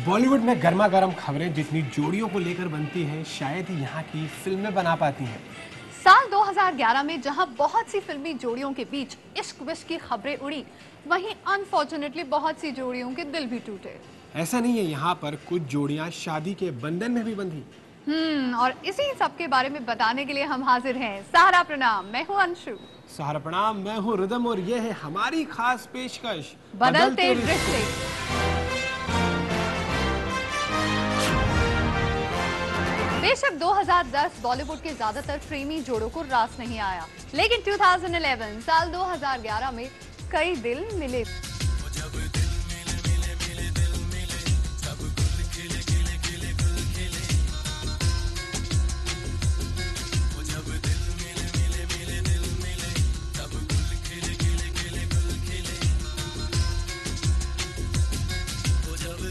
बॉलीवुड में गर्मा गर्म खबरें जितनी जोड़ियों को लेकर बनती हैं, शायद ही यहाँ की फिल्में बना पाती हैं। साल 2011 में जहां बहुत सी फिल्मी जोड़ियों के बीच इश्क विश्क की खबरें उड़ी, वहीं अनफॉर्चुनेटली बहुत सी जोड़ियों के दिल भी टूटे। ऐसा नहीं है, यहाँ पर कुछ जोड़ियाँ शादी के बंधन में भी बंधी। और इसी सब के बारे में बताने के लिए हम हाजिर हैं। सहारा प्रणाम, मैं हूं अंशु। सहारा प्रणाम, मैं हूँ रिदम और ये है हमारी खास पेशकश बदलते रिश्ते। बेशक 2010 बॉलीवुड के ज्यादातर प्रेमी जोड़ों को रास नहीं आया, लेकिन 2011 साल 2011 में कई दिल मिले।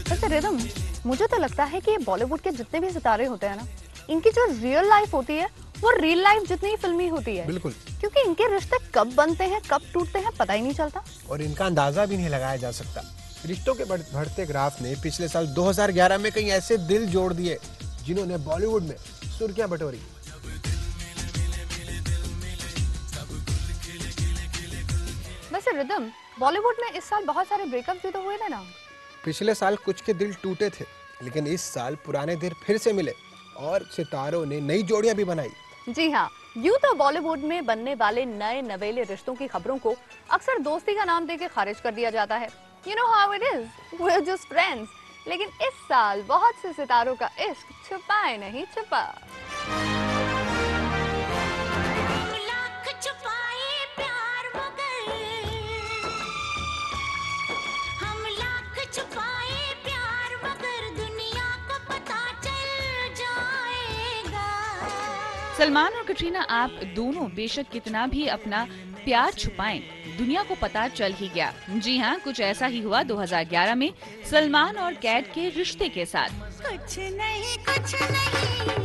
वैसे रिदम, मुझे तो लगता है कि बॉलीवुड के जितने भी सितारे होते हैं ना, इनकी जो रियल लाइफ होती है वो रियल लाइफ जितनी ही फिल्मी होती है। बिल्कुल, क्योंकि इनके रिश्ते कब बनते हैं कब टूटते हैं पता ही नहीं चलता, और इनका अंदाजा भी नहीं लगाया जा सकता। रिश्तों के बढ़ते ग्राफ ने पिछले साल 2011 में कई ऐसे दिल जोड़ दिए जिन्होंने बॉलीवुड में सुर्खियां बटोरी। वैसे रिदम, बॉलीवुड में इस साल बहुत सारे ब्रेकअप भी तो हुए थे ना। पिछले साल कुछ के दिल टूटे थे, लेकिन इस साल पुराने दिल फिर से मिले और सितारों ने नई जोड़ियां भी बनाई। जी हाँ, यूं तो बॉलीवुड में बनने वाले नए नवेले रिश्तों की खबरों को अक्सर दोस्ती का नाम देकर खारिज कर दिया जाता है। You know how it is, we're just friends। लेकिन इस साल बहुत से सितारों का इश्क छुपाए नहीं छुपा। सलमान और कटरीना आप दोनों बेशक कितना भी अपना प्यार छुपाएं, दुनिया को पता चल ही गया। जी हाँ, कुछ ऐसा ही हुआ 2011 में सलमान और कैट के रिश्ते के साथ। कुछ नहीं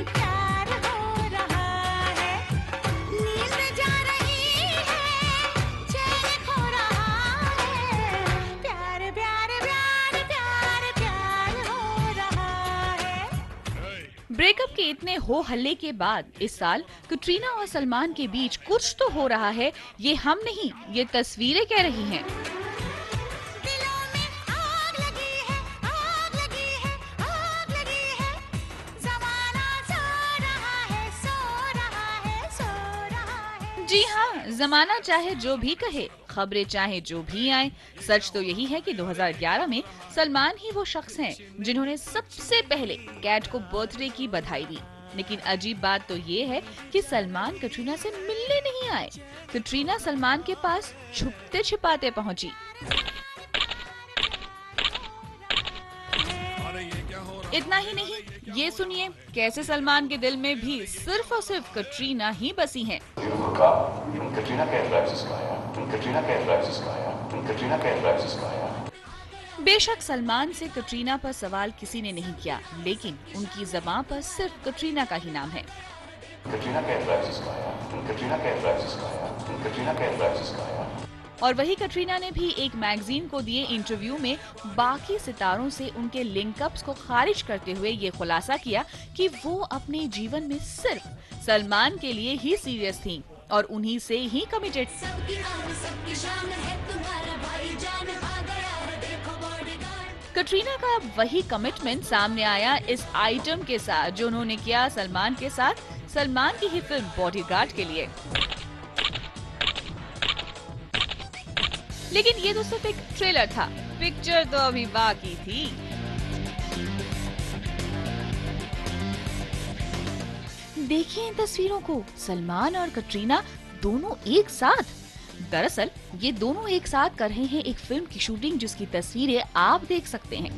प्यार हो रहा है, नींद जा रही है, चैन खो रहा है, प्यार प्यार प्यार प्यार प्यार हो रहा है। ब्रेकअप के इतने हो हल्ले के बाद इस साल कटरीना और सलमान के बीच कुछ तो हो रहा है। ये हम नहीं, ये तस्वीरें कह रही हैं। दिलों में आग लगी है, आग लगी है, आग लगी है, ज़माना सो रहा है, सो रहा है, सो रहा है। जी हाँ, जमाना चाहे जो भी कहे, खबरें चाहे जो भी आए, सच तो यही है कि 2011 में सलमान ही वो शख्स हैं जिन्होंने सबसे पहले कैट को बर्थडे की बधाई दी। लेकिन अजीब बात तो ये है कि सलमान कटरीना से मिलने नहीं आए। कटरीना सलमान के पास छुपते छिपाते पहुंची। इतना ही नहीं, ये सुनिए कैसे सलमान के दिल में भी सिर्फ और सिर्फ कटरीना ही बसी हैं। बेशक सलमान से कटरीना पर सवाल किसी ने नहीं किया, लेकिन उनकी ज़बान पर सिर्फ कटरीना का ही नाम है। और वही कटरीना ने भी एक मैगजीन को दिए इंटरव्यू में बाकी सितारों से उनके लिंकअप्स को खारिज करते हुए ये खुलासा किया कि वो अपने जीवन में सिर्फ सलमान के लिए ही सीरियस थीं और उन्हीं से ही कमिटेड। कटरीना का अब वही कमिटमेंट सामने आया इस आइटम के साथ जो उन्होंने किया सलमान के साथ, सलमान की ही फिल्म बॉडीगार्ड के लिए। लेकिन ये तो सिर्फ एक ट्रेलर था, पिक्चर तो अभी बाकी थी। देखिए इन तस्वीरों को, सलमान और कटरीना दोनों एक साथ। दरअसल ये दोनों एक साथ कर रहे हैं एक फिल्म की शूटिंग जिसकी तस्वीरें आप देख सकते हैं।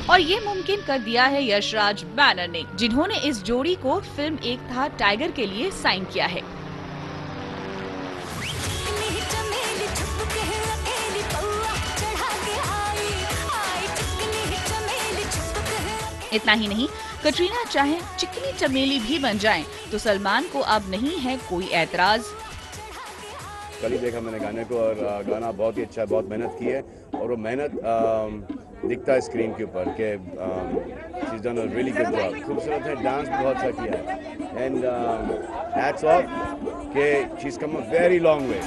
और ये मुमकिन कर दिया है यशराज बैनर ने, जिन्होंने इस जोड़ी को फिल्म एक था टाइगर के लिए साइन किया है। इतना ही नहीं, कटरीना चाहे चिकनी चमेली भी बन जाएं, तो सलमान को अब नहीं है कोई ऐतराज। कल ही देखा मैंने गाने को और गाना बहुत ही अच्छा है, बहुत मेहनत की है और वो मेहनत दिखता है स्क्रीन के ऊपर कि she is done a really good job. खूबसूरत है, डांस भी बहुत अच्छा किया है एंड हैट्स ऑफ कि she is come a very long way.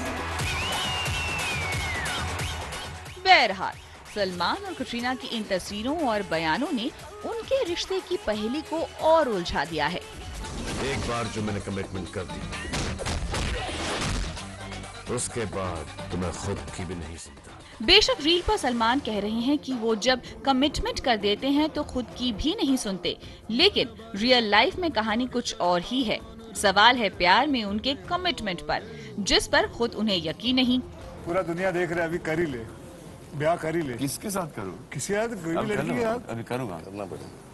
बहरहाल सलमान और कटरीना की इन तस्वीरों और बयानों ने उनके रिश्ते की पहेली को और उलझा दिया है। एक बार जो मैंने कमिटमेंट कर दी उसके बाद तो मैं खुद की भी नहीं सुनता। बेशक रील पर सलमान कह रहे हैं कि वो जब कमिटमेंट कर देते हैं तो खुद की भी नहीं सुनते, लेकिन रियल लाइफ में कहानी कुछ और ही है। सवाल है प्यार में उनके कमिटमेंट पर, जिस पर खुद उन्हें यकीन नहीं। पूरा दुनिया देख रहा है, अभी कर ही ले, ब्याह कर ही ले। किसके साथ करूं? किसी यार कोई भी लड़की है यार। अभी करूंगा,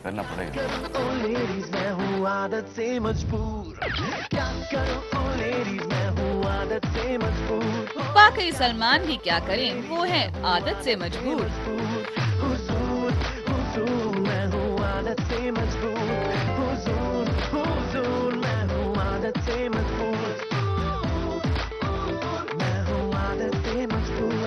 करना पड़ेगा। ओ लेडीज मैं हूँ आदत से मजबूर, क्या करूँ ओ लेडीज मैं हूँ आदत से मजबूर। वाकई सलमान भी क्या करें, वो है आदत से मजबूर। हुजूर हुजूर मैं हूँ आदत से मजबूर, हुजूर हुजूर मैं हूँ आदत से मजबूर, मैं हूँ आदत से मजबूर।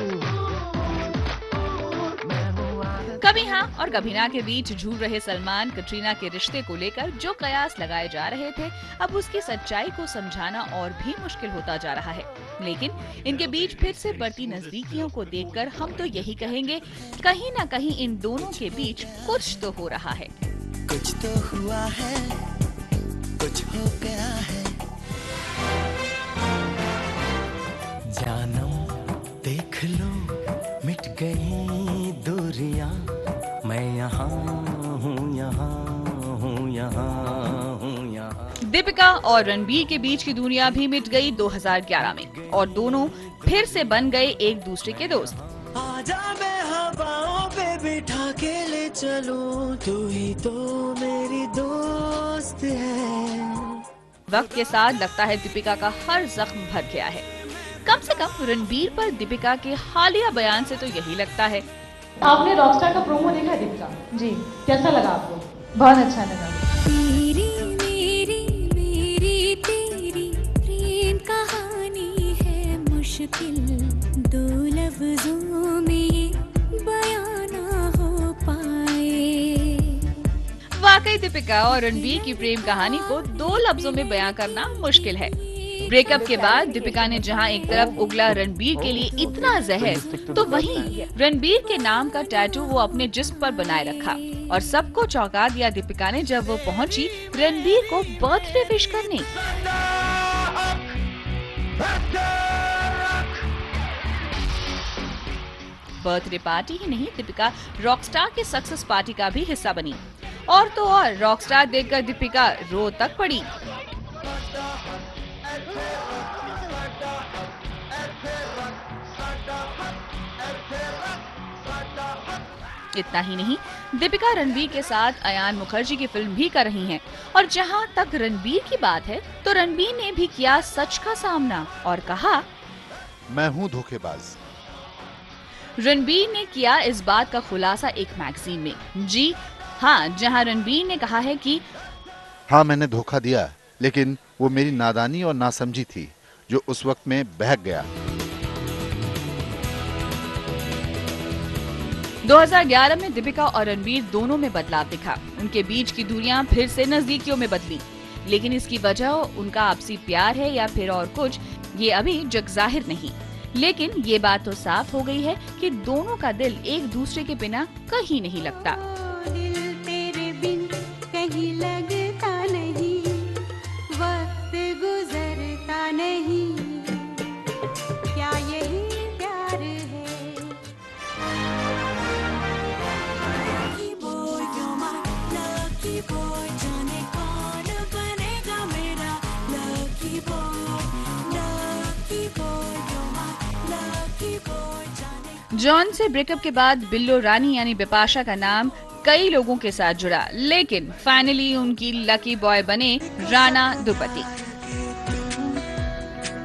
कभी हाँ और कभी ना के बीच झूल रहे सलमान कटरीना के रिश्ते को लेकर जो कयास लगाए जा रहे थे, अब उसकी सच्चाई को समझाना और भी मुश्किल होता जा रहा है। लेकिन इनके बीच फिर से बढ़ती नजदीकियों को देखकर हम तो यही कहेंगे, कहीं न कहीं इन दोनों के बीच कुछ तो हो रहा है। कुछ तो हुआ है, कुछ हो गया है। जानम देख लो मिट गई दूरियां, मैं यहाँ हूँ, यहाँ हूँ, यहाँ हूँ, यहाँ। दीपिका और रणबीर के बीच की दूरियां भी मिट गई 2011 में और दोनों फिर से बन गए एक दूसरे के दोस्त। आजा मैं हवाओं पे बिठा के ले चलूं, तू ही तो मेरी दोस्त है। वक्त के साथ लगता है दीपिका का हर जख्म भर गया है। कम से कम रणबीर पर दीपिका के हालिया बयान से तो यही लगता है। आपने रॉकस्टार का प्रोमो देखा दीपिका? जी, कैसा लगा आपको? बहुत अच्छा लगा। तेरी मेरी तेरी प्रेम कहानी है मुश्किल, दो लफ्जों में ये बयां ना हो पाए। वाकई दीपिका और रणबीर की प्रेम कहानी को 2 लफ्जों में बयां करना मुश्किल है। ब्रेकअप के बाद दीपिका ने जहां एक तरफ उगला रणबीर के लिए इतना जहर, तो वहीं रणबीर के नाम का टैटू वो अपने जिस्म पर बनाए रखा और सबको चौंका दिया दीपिका ने जब वो पहुंची रणबीर को बर्थडे विश करने। बर्थडे पार्टी ही नहीं, दीपिका रॉकस्टार की सक्सेस पार्टी का भी हिस्सा बनी। और तो और रॉकस्टार देखकर दीपिका रो तक पड़ी। इतना ही नहीं, दीपिका रणबीर के साथ अयान मुखर्जी की फिल्म भी कर रही हैं। और जहां तक रणबीर की बात है, तो रणबीर ने भी किया सच का सामना और कहा, मैं हूं धोखेबाज। रणबीर ने किया इस बात का खुलासा एक मैगजीन में। जी हाँ, जहां रणबीर ने कहा है कि हाँ मैंने धोखा दिया, लेकिन वो मेरी नादानी और नासमझी थी जो उस वक्त में बहक गया। 2011 में दीपिका और रणबीर दोनों में बदलाव दिखा। उनके बीच की दूरियां फिर से नजदीकियों में बदली, लेकिन इसकी वजह उनका आपसी प्यार है या फिर और कुछ, ये अभी जग जाहिर नहीं। लेकिन ये बात तो साफ हो गई है कि दोनों का दिल एक दूसरे के बिना कहीं नहीं लगता। दिल तेरे बिन कहीं लगता नहीं, वक्त गुजरता नहीं, क्या यही प्यार है? Lucky boy, you're my lucky boy, जाने कौन बनेगा मेरा lucky boy, you're my lucky boy, जाने। जॉन से ब्रेकअप के बाद बिल्लो रानी यानी बिपाशा का नाम कई लोगों के साथ जुड़ा, लेकिन फाइनली उनकी लकी बॉय बने राणा दुपति।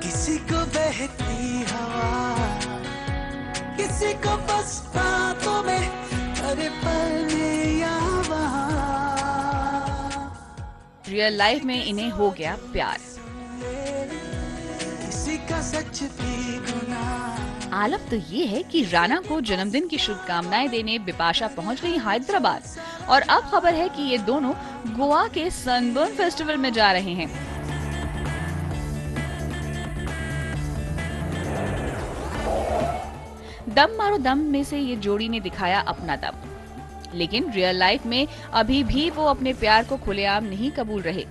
किसी को बहती हवा, किसी को बस बातों में, अरे पल में या वहाँ। रियल लाइफ में इन्हें हो गया प्यार। किसी का सच भी आलम तो ये है कि राणा को जन्मदिन की शुभकामनाएं देने बिपाशा पहुंच गई हैदराबाद और अब खबर है कि ये दोनों गोवा के सनबर्न फेस्टिवल में जा रहे हैं। दम मारो दम में से ये जोड़ी ने दिखाया अपना दम, लेकिन रियल लाइफ में अभी भी वो अपने प्यार को खुलेआम नहीं कबूल रहे।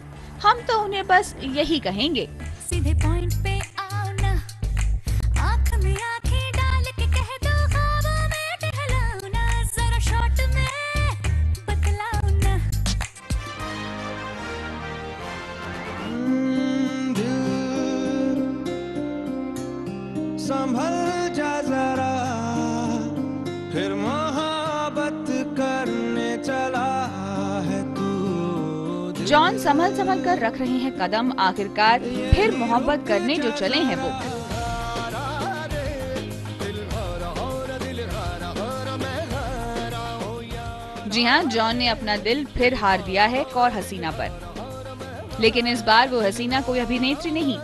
हम तो उन्हें बस यही कहेंगे, सीधे पॉइंट पे आओ ना, आँख में आँखें डाल के कह दो, ख्वाबों में टहलाओ ना, जरा शॉर्ट में बतलाओ ना। संभल जा जरा, फिर मोहब्बत करने चला है तू। जॉन संभल संभल कर रख रहे हैं कदम, आखिरकार फिर मोहब्बत करने जो चले हैं वो। जी हाँ, जॉन ने अपना दिल फिर हार दिया है कौर हसीना पर, लेकिन इस बार वो हसीना कोई अभिनेत्री नहीं,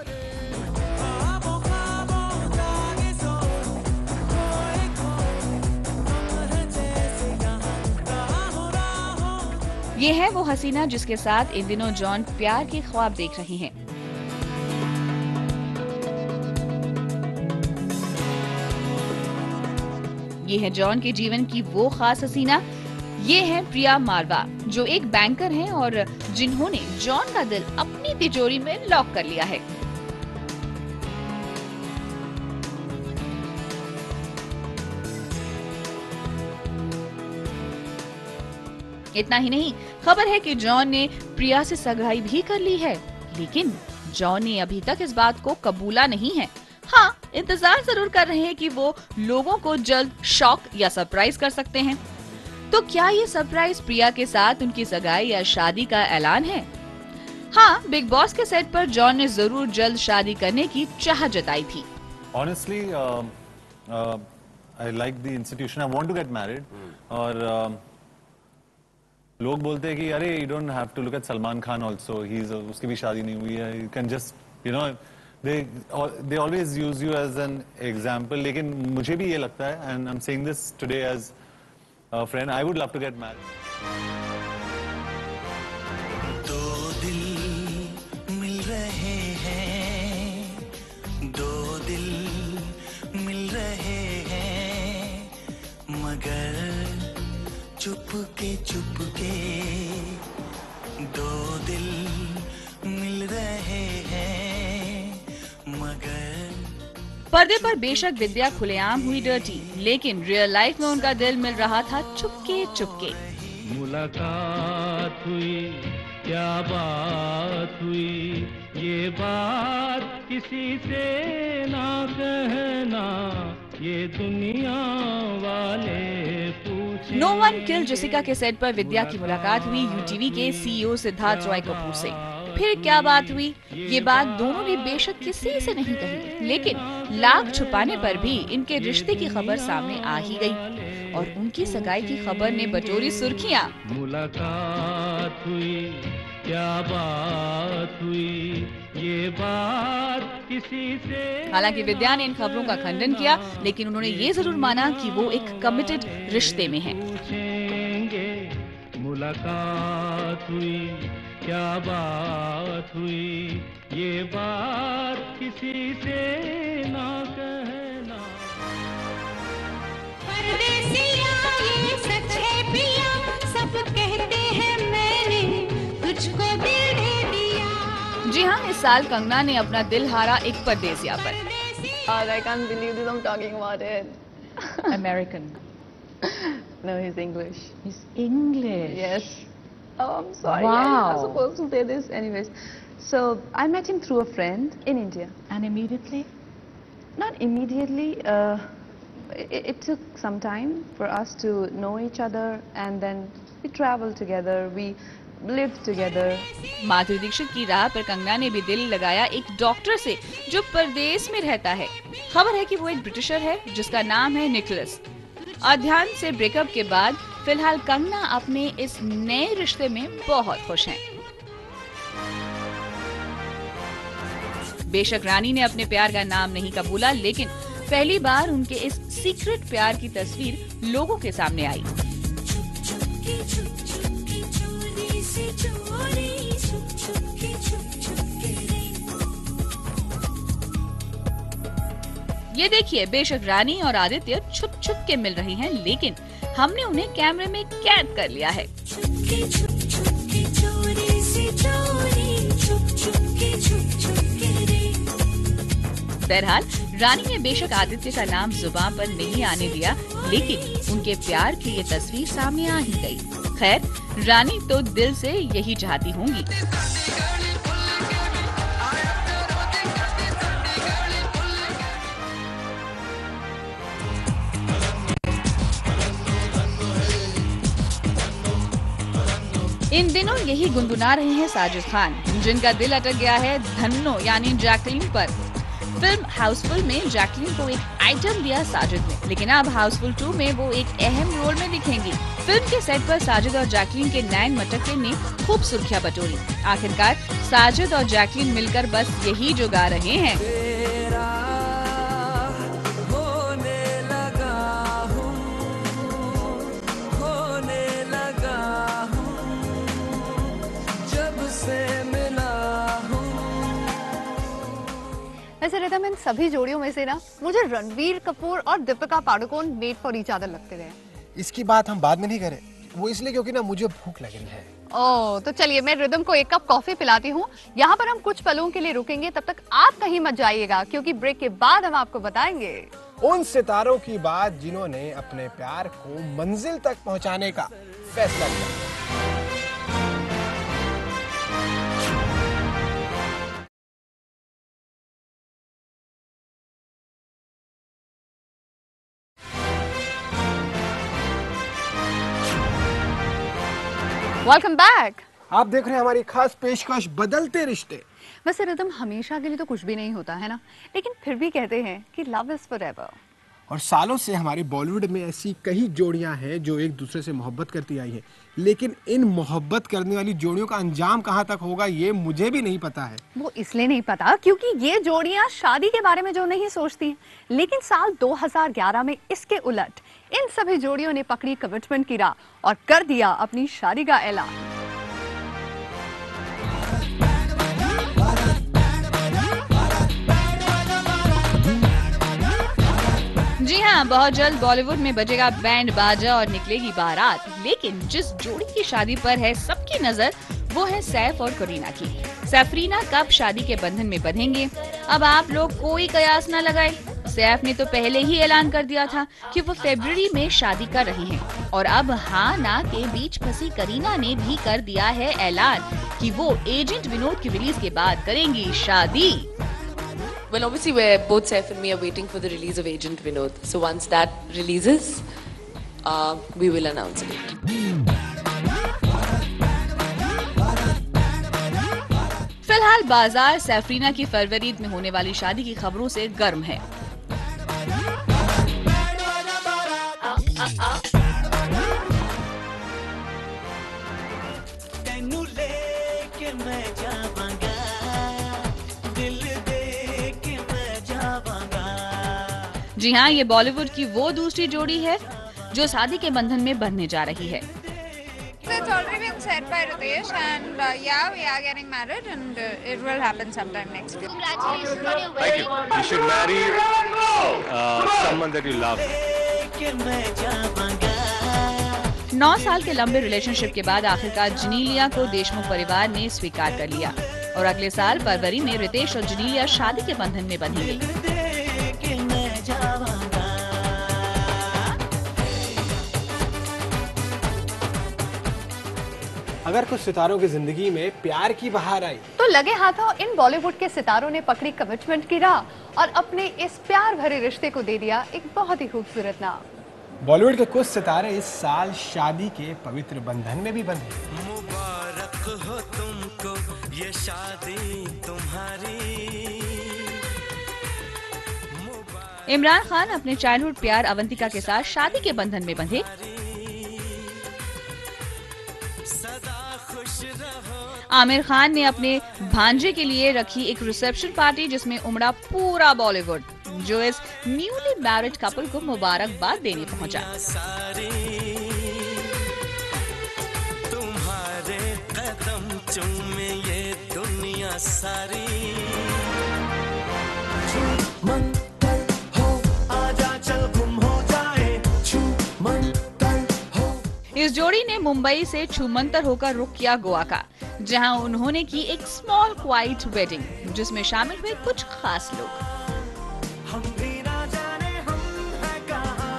ये है वो हसीना जिसके साथ इन दिनों जॉन प्यार के ख्वाब देख रहे हैं। ये है जॉन के जीवन की वो खास हसीना। ये है प्रिया मारवा, जो एक बैंकर हैं और जिन्होंने जॉन का दिल अपनी तिजोरी में लॉक कर लिया है। इतना ही नहीं, खबर है कि जॉन ने प्रिया से सगाई भी कर ली है, लेकिन जॉन ने अभी तक इस बात को कबूला नहीं है। हाँ, इंतजार जरूर कर रहे हैं कि वो लोगों को जल्द शॉक या सरप्राइज कर सकते हैं। तो क्या ये सरप्राइज प्रिया के साथ उनकी सगाई या शादी का ऐलान है? हाँ, बिग बॉस के सेट पर जॉन ने जरूर जल्द शादी करने की चाह जताई थी। Honestly, I like the institution. I want to get married. और लोग बोलते हैं कि अरे you don't have to look at Salman Khan also. उसकी भी शादी नहीं हुई है. You can just, you know, they always use you as an example. लेकिन मुझे भी ये लगता है, and I'm saying this today as a friend, I would love to get married. दो दिल मिल रहे हैं, दो दिल मिल रहे हैं, मगर चुपके चुपके दो दिल मिल रहे हैं, मगर। पर्दे पर बेशक विद्या खुलेआम हुई डर्टी, लेकिन रियल लाइफ में उनका दिल मिल रहा था चुपके चुपके। मुलाकात हुई, क्या बात हुई, ये बात किसी से ना कहना, ये दुनिया वाले पूछे। नो वन किल जेसिका के सेट पर विद्या की मुलाकात हुई यूटीवी के सीईओ सिद्धार्थ रॉय कपूर से। फिर क्या बात हुई? ये बात दोनों ने बेशक किसी से नहीं कही, लेकिन लाख छुपाने पर भी इनके रिश्ते की खबर सामने आ ही गई और उनकी सगाई की खबर ने बटोरी सुर्खियां। मुलाकात हुई, क्या बात हुई, ये बात किसी से। हालांकि विद्या ने इन खबरों का खंडन किया, लेकिन उन्होंने ये जरूर माना कि वो एक कमिटेड रिश्ते में हैं। मुलाकात हुई, क्या बात हुई, ये बात किसी से ना कहना। परदेसिया ये सच है पिया, सब कहते हैं मैंने तुझको दिल दे दिया। जी हाँ, इस साल कंगना ने अपना दिल हारा एक परदेसिया पर। I can't believe this, I'm talking about it. American. No, he's English. He's English. Yes. Oh, I'm sorry. Wow. I'm not supposed to say this. Anyways, so I met him through a friend in India. And immediately? Not immediately. It took some time for us to know each other, and then we traveled together. We lived together. Madhuri Dixit की राह पर कंगना ने भी दिल लगाया एक doctor से जो परदेश में रहता है। खबर है कि वो एक ब्रिटिशर है जिसका नाम है निकोलस। अध्ययन से ब्रेकअप के बाद फिलहाल कंगना अपने इस नए रिश्ते में बहुत खुश हैं। बेशक रानी ने अपने प्यार का नाम नहीं कबूला, लेकिन पहली बार उनके इस सीक्रेट प्यार की तस्वीर लोगों के सामने आई। ये देखिए, बेशक रानी और आदित्य छुप छुप के मिल रहे हैं, लेकिन हमने उन्हें कैमरे में कैद कर लिया है। बहरहाल रानी ने बेशक आदित्य का नाम जुबान पर नहीं आने दिया, लेकिन उनके प्यार की ये तस्वीर सामने आ ही गई। खैर, रानी तो दिल से यही चाहती होंगी। इन दिनों यही गुनगुना रहे हैं साजिद खान, जिनका दिल अटक गया है धन्नो यानी जैकलीन पर। फिल्म हाउसफुल में जैकलीन को एक आइटम दिया साजिद ने, लेकिन अब हाउसफुल 2 में वो एक अहम रोल में दिखेंगी। फिल्म के सेट पर साजिद और जैकलीन के नैन मटक्के ने खूब सुर्खियां बटोरी। आखिरकार साजिद और जैकलीन मिलकर बस यही जो गा रहे हैं। वैसे रिदम, इन सभी जोड़ियों में से ना मुझे रणबीर कपूर और Deepika Padukone made for each other लगते रहे। इसकी बात हम बाद में नहीं करें, वो इसलिए क्योंकि ना मुझे भूख लग रही है। ओह, तो चलिए मैं रिदम को 1 कप कॉफी पिलाती हूँ। यहाँ पर हम कुछ पलों के लिए रुकेंगे, तब तक आप कहीं मत जाइएगा, क्योंकि ब्रेक के बाद हम आपको बताएंगे उन सितारों की बात जिन्होंने अपने प्यार को मंजिल तक पहुंचाने का फैसला किया। Welcome back. आप देख रहे हैं हमारी खास पेशकश बदलते रिश्ते। वैसे रिदम, हमेशा के लिए तो कुछ भी नहीं होता है ना, लेकिन फिर भी कहते हैं कि लव इज फॉरएवर। और सालों से हमारे बॉलीवुड में ऐसी कई जोड़ियां हैं जो एक दूसरे से मोहब्बत करती आई हैं, लेकिन इन मोहब्बत करने वाली जोड़ियों का अंजाम कहां तक होगा ये मुझे भी नहीं पता है। वो इसलिए नहीं पता क्योंकि ये जोड़ियां शादी के बारे में जो नहीं सोचती हैं, लेकिन साल 2011 में इसके उलट इन सभी जोड़ियों ने पकड़ी कमिटमेंट की राह और कर दिया अपनी शादी का ऐलान। जी हाँ, बहुत जल्द बॉलीवुड में बजेगा बैंड बाजा और निकलेगी बारात, लेकिन जिस जोड़ी की शादी पर है सबकी नजर, वो है सैफ और करीना की। सैफरीना कब शादी के बंधन में बंधेंगे, अब आप लोग कोई कयास न लगाए। सैफ ने तो पहले ही ऐलान कर दिया था कि वो फरवरी में शादी कर रही हैं, और अब हाँ ना के बीच फंसी करीना ने भी कर दिया है ऐलान कि वो एजेंट विनोद की रिलीज के बाद करेंगी शादी। Well, obviously, both Saif and me are waiting for the release of Agent Vinod. So once that releases, we will announce it. फिलहाल बाजार सैफरीना की फरवरी में होने वाली शादी की खबरों से गर्म है। जी हाँ, ये बॉलीवुड की वो दूसरी जोड़ी है जो शादी के बंधन में बंधने जा रही है। It's already been said by Ritesh, and yeah, we are getting married, and it will happen sometime next year. Congratulations on your wedding. Thank you. You should marry someone that you love. 9 साल के लंबे relationship के बाद आखिरकार जनीलिया को देशमुख परिवार ने स्वीकार कर लिया और अगले साल फरवरी में रितेश और जनीलिया शादी के बंधन में बंधेंगे। अगर कुछ सितारों की जिंदगी में प्यार की बहार आई तो लगे हाथों इन बॉलीवुड के सितारों ने पकड़ी कमिटमेंट की राह और अपने इस प्यार भरे रिश्ते को दे दिया एक बहुत ही खूबसूरत नाम। बॉलीवुड के कुछ सितारे इस साल शादी के पवित्र बंधन में भी बंधे। मुबारक हो तुमको ये शादी तुम्हारी। इमरान खान अपने चाइल्डहुड प्यार अवंतिका के साथ शादी के बंधन में बंधे। आमिर खान ने अपने भांजे के लिए रखी एक रिसेप्शन पार्टी जिसमें उमड़ा पूरा बॉलीवुड। जो इस न्यूली मैरिड कपल को मुबारकबाद देने पहुंचा। तुम्हारे कदम चूमे ये दुनिया सारी, इस जोड़ी ने मुंबई से छूमंतर होकर रुख किया गोवा का, जहां उन्होंने की एक स्मॉल क्वाइट वेडिंग, जिसमें शामिल हुए कुछ खास लोग। हम भी ना जाने हम है कहाँ।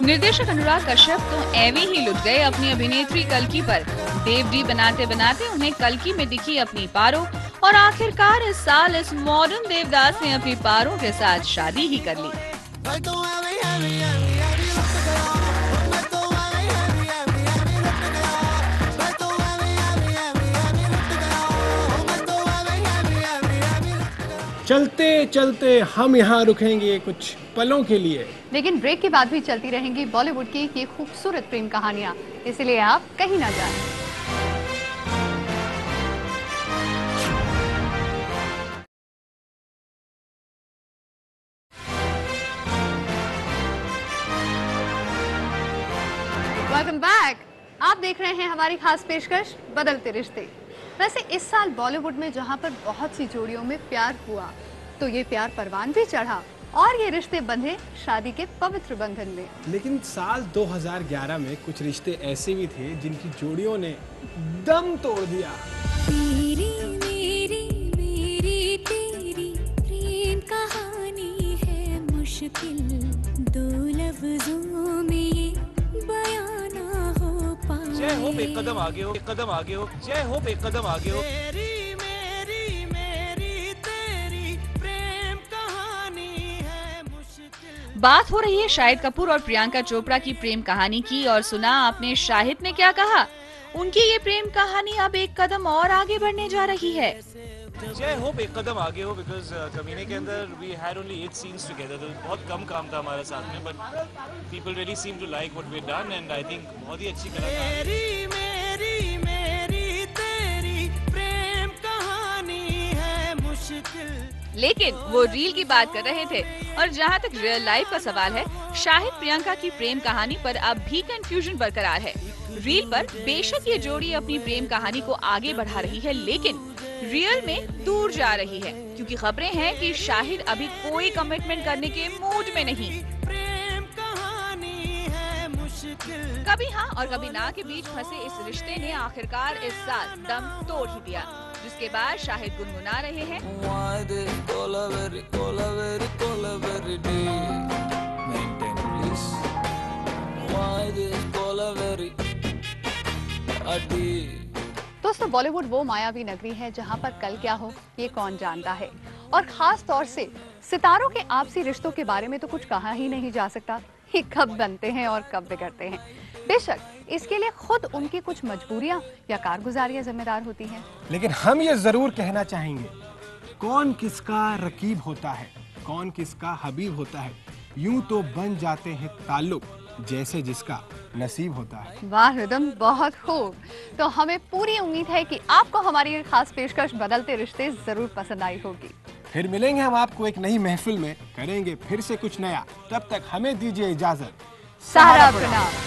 निर्देशक अनुराग कश्यप तो एवी ही लुट गए अपनी अभिनेत्री कल्की पर। देवडी बनाते बनाते उन्हें कल्की में दिखी अपनी पारो, और आखिरकार इस साल इस मॉडर्न देवदास ने अपनी पारो के साथ शादी ही कर ली। चलते चलते हम यहाँ रुकेंगे कुछ पलों के लिए, लेकिन ब्रेक के बाद भी चलती रहेंगी बॉलीवुड की ये खूबसूरत प्रेम कहानियां, इसलिए आप कहीं ना जाएं। Welcome back. आप देख रहे हैं हमारी खास पेशकश बदलते रिश्ते। वैसे इस साल बॉलीवुड में जहां पर बहुत सी जोड़ियों में प्यार हुआ, तो ये प्यार परवान भी चढ़ा और ये रिश्ते बंधे शादी के पवित्र बंधन में। लेकिन साल 2011 में कुछ रिश्ते ऐसे भी थे जिनकी जोड़ियों ने दम तोड़ दिया। तेरी मेरी तेरी प्रेम कहानी है मुश्किल, दो लफ्जों में ये बयां ना हो पाए। जय हो एक कदम आगे हो, एक कदम आगे हो, जय हो एक कदम आगे हो। बात हो रही है शाहिद कपूर और प्रियंका चोपड़ा की प्रेम कहानी की, और सुना आपने शाहिद ने क्या कहा। उनकी ये प्रेम कहानी अब एक कदम और आगे बढ़ने जा रही है। जय हो एक कदम आगे हो, बिकॉज कमीने के अंदर we had only 8 scenes together, तो बहुत कम काम था हमारे साथ में, but people really seem to like what we done, and I think बहुत ही अच्छी कलाकारी। लेकिन वो रील की बात कर रहे थे, और जहाँ तक रियल लाइफ का सवाल है, शाहिद प्रियंका की प्रेम कहानी पर अब भी कंफ्यूजन बरकरार है। रील पर बेशक ये जोड़ी अपनी प्रेम कहानी को आगे बढ़ा रही है, लेकिन रियल में दूर जा रही है, क्योंकि खबरें हैं कि शाहिद अभी कोई कमिटमेंट करने के मूड में नहीं। कभी हाँ और कभी ना के बीच फंसे इस रिश्ते ने आखिरकार इस साल दम तोड़ ही दिया, जिसके बाद शाहिद गुनगुना रहे हैं। दोस्तों, बॉलीवुड वो मायावी नगरी है जहां पर कल क्या हो ये कौन जानता है, और खास तौर से सितारों के आपसी रिश्तों के बारे में तो कुछ कहा ही नहीं जा सकता। ये कब बनते हैं और कब बिगड़ते हैं। बेशक इसके लिए खुद उनकी कुछ मजबूरियां या कारगुजारियां जिम्मेदार होती हैं, लेकिन हम ये जरूर कहना चाहेंगे, कौन किसका रकीब होता है, कौन किसका हबीब होता है, यूं तो बन जाते हैं ताल्लुक जैसे जिसका नसीब होता है। वाह रिदम, बहुत खूब। तो हमें पूरी उम्मीद है कि आपको हमारी ये खास पेशकश बदलते रिश्ते जरूर पसंद आई होगी। फिर मिलेंगे हम आपको एक नई महफिल में, करेंगे फिर से कुछ नया। तब तक हमें दीजिए इजाजत। सारा प्रणाम।